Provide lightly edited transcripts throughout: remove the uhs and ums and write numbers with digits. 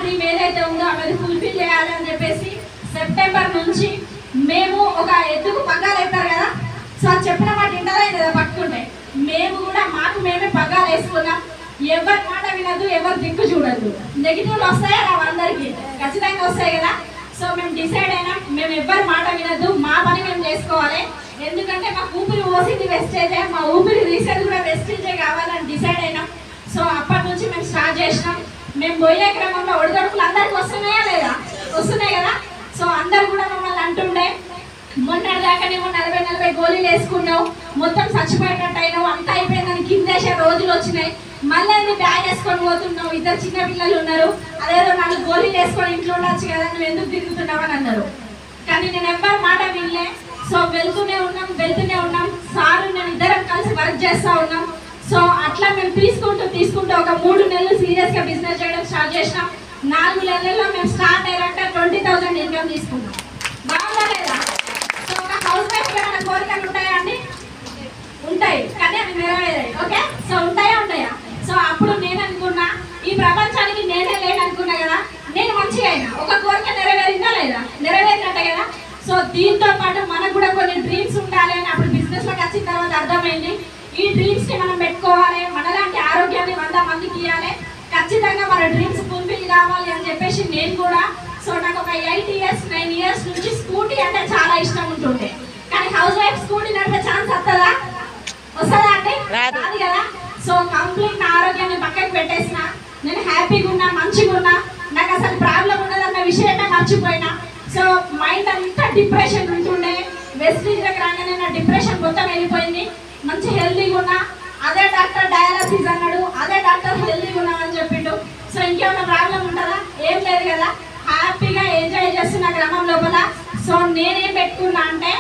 Dream ఏదైతే ఉందో అది ఫుల్ఫిల్ చేయాలి అని చెప్పేసి సెప్టెంబర్ నుంచి మేము ఒక ఎద్దుకు పగ్గాలు వేస్తారు కదా, సో అది చెప్పిన మాట వింటారా కదా పట్టుకుంటే మేము కూడా మాకు మేమే పగ్గాలు వేసుకున్నాం. ఎవరి మాట వినదు, ఎవరు దిక్కు చూడద్దు. నెగిటివ్లు వస్తాయా రావు అందరికి? ఖచ్చితంగా వస్తాయి కదా. సో మేము డిసైడ్ అయినాం, మేము ఎవరి మాట వినద్దు, మా పని మేము చేసుకోవాలి. ఎందుకంటే మాకు ఊపిరి పోసింది వెస్టేజే, మా ఊపిరి రీసెంట్ కూడా వెస్టేజే కావాలని డిసైడ్ అయినాం. సో అప్పటి నుంచి మేము స్టార్ట్ చేసినాం. మేము పోయే క్రమంలో ఒడిదొడుకులు అందరికి వస్తున్నాయా లేదా? వస్తున్నాయి కదా. సో అందరు కూడా మమ్మల్ని అంటుండే మొన్నటిదాకా నువ్వు 40 గోళీలు వేసుకున్నావు, మొత్తం చచ్చిపోయేటట్టు అయినావు, అంతా అయిపోయిందని కిందేసే రోజులు వచ్చినాయి. మళ్ళీ బ్యాగ్ వేసుకొని పోతున్నావు, 2 చిన్న పిల్లలు ఉన్నారు, అదేదో 4 గోళీలు వేసుకొని ఇంట్లో ఉండొచ్చు కదా, నువ్వు ఎందుకు తిరుగుతున్నావు అని అన్నారు. కానీ నేను ఎవరి మాట వినలే. సో వెళ్తూనే ఉన్నాం. సారు నేను ఇద్దరం కలిసి వర్క్ చేస్తూ ఉన్నాం. సో అట్లా మేము తీసుకుంటూ ఒక 3 నెలలు సీరియస్గా బిజినెస్ చేయడం స్టార్ట్ చేసినాం. 4 నెలల్లో మేము స్టార్ట్ అయ్యారంటే 20,000 ఇన్కమ్ తీసుకున్నాం. బాగుందా లేదా? సో ఒక హౌస్ వైఫ్ ఏమైనా కోరికలు ఉంటాయా అండి? ఉంటాయి, కానీ అవి నెరవేరాయి. ఓకే, సో ఉంటాయా? సో అప్పుడు నేను అనుకున్నా ఈ ప్రపంచానికి నేనే లేననుకున్నా కదా, నేను మంచిగా అయినా. ఒక కోరిక నెరవేరిందా లేదా? నెరవేరినట్టే కదా. సో దీంతో పాటు మనకు కూడా కొన్ని డ్రీమ్స్ ఉండాలి అని అప్పుడు బిజినెస్లోకి వచ్చిన తర్వాత అర్థమైంది. ఈ డ్రీమ్స్ని మనం పెట్టుకోవాలి, మనలాంటి ఆరోగ్యాన్ని 100 మందికి ఇవ్వాలి, ఖచ్చితంగా మన డ్రీమ్స్ ఫుల్ఫిల్ కావాలి అని చెప్పేసి నేను కూడా. సో నాకు ఒక 8 ఇయర్స్ 9 ఇయర్స్ నుంచి స్కూటీ అంటే చాలా ఇష్టం ఉంటుండే. కానీ హౌస్ వైఫ్ స్కూటీ నడిపే ఛాన్స్ వస్తుందా అంటే రాదు కదా. సో కంప్లీట్ నా ఆరోగ్యాన్ని పక్కకు పెట్టేసిన, నేను హ్యాపీగా ఉన్నా, మంచిగా ఉన్నా, నాకు అసలు ప్రాబ్లం ఉన్నదన్న విషయమే మర్చిపోయినా. సో మైండ్ అంతా డిప్రెషన్ ఉంటుండే. వెస్టీజ్కి రాగానే నా డిప్రెషన్ మొత్తం వెళ్ళిపోయింది. మంచి హెల్తీగా ఉన్నా. అదే డాక్టర్ డయాలసిస్ అన్నాడు, అదే డాక్టర్ హెల్తీగా ఉన్నామని చెప్పిండు. సో ఇంకేమైనా ప్రాబ్లం ఉంటుందా? ఏం లేదు కదా. హ్యాపీగా ఎంజాయ్ చేస్తున్న గ్రామం లోపల. సో నేనేం పెట్టుకున్నా అంటే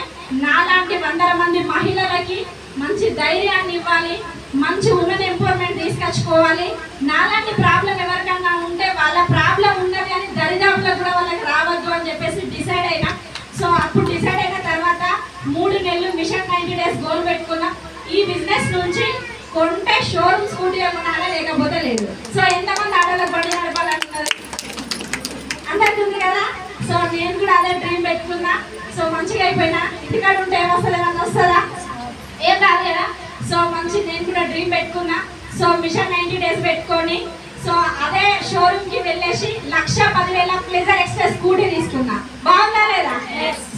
నాలాంటి 100 మంది మహిళలకి మంచి ధైర్యాన్ని ఇవ్వాలి, మంచి ఉమెన్ ఎంపవర్మెంట్ తీసుకొచ్చుకోవాలి. నాలాంటి ప్రాబ్లం ఎవరికన్నా ఉంటే వాళ్ళ ప్రాబ్లం ఉన్నది అని దరిదాపులో కూడా వాళ్ళకి రావద్దు అని చెప్పేసి డిసైడ్ అయినా. సో అప్పుడు డిసైడ్ అయిన తర్వాత 3 నెలలు మిషన్ 90 డేస్ గోల్ పెట్టుకున్నాం. ఈ బిజినెస్ నుంచి కొంటే షోరూమ్ స్కూటీ కొనాలా, లేకపోతే లేదు. సో ఎంతమంది ఆటోలకు బండి నడపాలంటున్నారు? అందరికి ఉంది కదా. సో నేను కూడా అదే డ్రీమ్ పెట్టుకున్నా. సో మంచిగా అయిపోయినా. ఇంటికాడ ఉంటే ఏమొస్తుంది, ఏమన్నా వస్తుందా? ఏం రాదు కదా. సో మంచి నేను కూడా డ్రీమ్ పెట్టుకున్నా. సో మిషన్ 90 డేస్ పెట్టుకొని సో అదే షోరూమ్కి వెళ్ళేసి 1,10,000 ప్లెజర్ ఎక్స్ప్రెస్ స్కూటీ తీసుకున్నా. బాగుందా లేదా?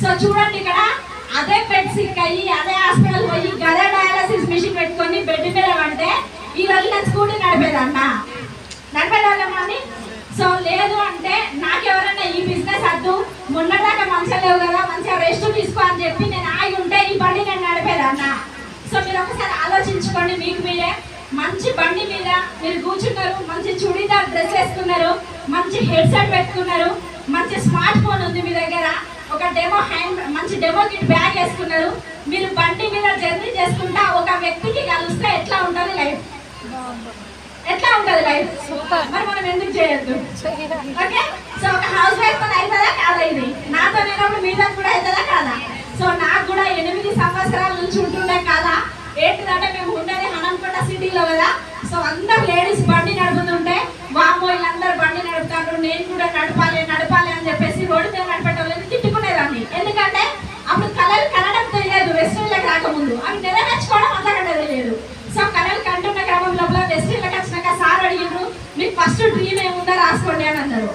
సో చూడండి ఇక్కడ అదే బెడ్ సిక్ అయ్యి, అదే హాస్పిటల్ పోయి, అదే డయాలసిస్ మిషన్ పెట్టుకొని బెడ్ మీద పడితే ఈ రోజు నేను స్కూటీ నడిపేదాన్ని. సో లేదు అంటే నాకెవరైనా ఈ బిజినెస్ వద్దు, మొన్నదాకా మంచిగా లేవు కదా, మంచిగా రెస్ట్ తీసుకో అని చెప్పి నేను ఆగి ఉంటే ఈ బండి నేను నడిపేదన్నా. సో మీరు ఒకసారి ఆలోచించుకోండి. మీకు మీరే మంచి బండి మీద మీరు కూర్చున్నారు, మంచి చుడీదార్ డ్రెస్ వేసుకున్నారు, మంచి హెడ్సెట్ పెట్టుకున్నారు, మంచి స్మార్ట్ ఫోన్ ఉంది మీ దగ్గర, ఒక మంచి డెమో కిట్ బ్యాగ్ వేసుకున్నారు. మీరు బండి మీద జర్నీ చేసుకుంటా ఒక వ్యక్తికి కలిస్తే ఎట్లా ఉంటుంది లైఫ్? ఎట్లా ఉంటుంది లైఫ్? మరి మనం ఎందుకు చేయొద్దు? ఓకే. సో ఒక హౌస్ వైఫ్ తో అవుతుందా కాదా? ఇది నాతో నేనప్పుడు మీద కూడా అవుతుందా కాదా? సో నాకు కూడా 8 సంవత్సరాల నుంచి ఉంటుండే కదా. ఏంటిదంటే మేము ఉండేది హనంపేట సిటీలో కదా. సో అందరు లేడీస్ బండి నడుపుతుంటే వామ్మో వీళ్ళందరూ బండి నడుపుతారు, నేను కూడా నడపాలి అని చెప్పేసి రోడ్డు మీద నడిపేటోళ్ళని తిట్టుకునేదాన్ని. ఎందుకంటే అప్పుడు కళలు కనడం తెలియదు, వెస్టర్న్లకు రాకముందు అవి నెరవేర్చుకోవడం అంతకంటే తెలియదు. సో కళలు కంటున్న క్రమం లోపల వెస్టర్న్లకు వచ్చినాక సార్ అడిగినారు, మీకు ఫస్ట్ డ్రీమ్ ఏముందో రాసుకోండి అని అన్నారు.